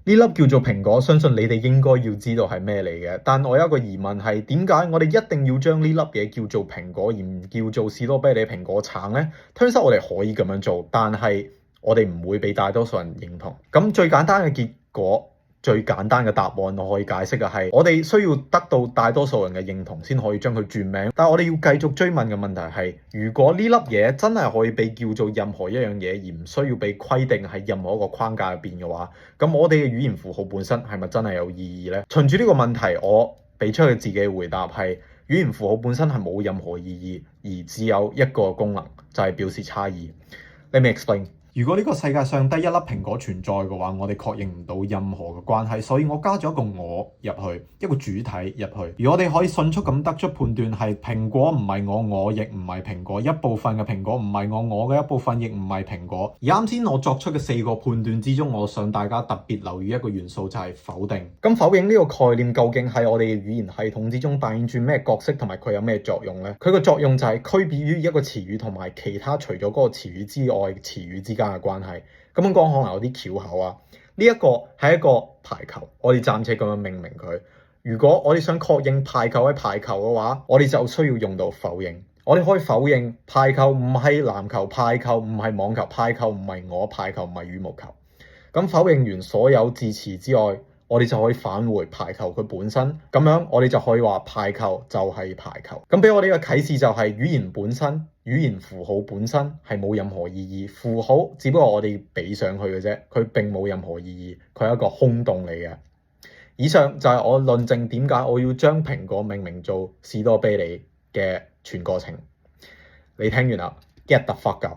呢粒叫做蘋果，相信你哋應該要知道係咩嚟嘅。但我有一個疑問係，點解我哋一定要將呢粒嘢叫做蘋果，而唔叫做士多啤梨蘋果橙呢？Turns out我哋可以咁樣做，但係我哋唔會俾大多數人認同。咁最簡單嘅結果，最簡單嘅答案我可以解釋嘅係，我哋需要得到大多數人嘅認同先可以將佢轉名。但係我哋要繼續追問嘅問題係，如果呢粒嘢真係可以被叫做任何一樣嘢，而唔需要被規定喺任何一個框架入邊嘅話，咁我哋嘅語言符號本身係咪真係有意義呢？循住呢個問題，我俾出去自己嘅回答係，語言符號本身係冇任何意義，而只有一個功能，就係表示差異。Let me explain。如果呢個世界上得一粒蘋果存在嘅話，我哋確認唔到任何嘅關係，所以我加咗一個我入去，一個主體入去。而我哋可以迅速咁得出判斷係蘋果唔係我亦唔係蘋果，一部分嘅蘋果唔係我嘅一部分，亦唔係蘋果。而啱先我作出嘅4個判斷之中，我想大家特別留意一個元素，就係否定。咁否認呢個概念究竟喺我哋嘅語言系統之中扮演住咩角色，同埋佢有咩作用呢？佢個作用就係區別於一個詞語同埋其他除咗嗰個詞語之外詞語之間嘅關係。咁樣講可能有啲巧口啊。呢一個係一個排球，我哋暫且咁樣命名佢。如果我哋想確認排球係排球嘅話，我哋就需要用到否認。我哋可以否認排球唔係籃球，排球唔係網球，排球唔係我，排球唔係羽毛球。咁否認完所有字詞之外，我哋就可以返回排球佢本身，咁樣我哋就可以話排球就係排球。咁俾我哋嘅啟示就係語言本身、語言符號本身係冇任何意義，符號只不過我哋俾上去嘅啫，佢並冇任何意義，佢係一個空洞嚟嘅。以上就係我論證點解我要將蘋果命名做士多啤梨嘅全過程。你聽完啦，get the fuck up。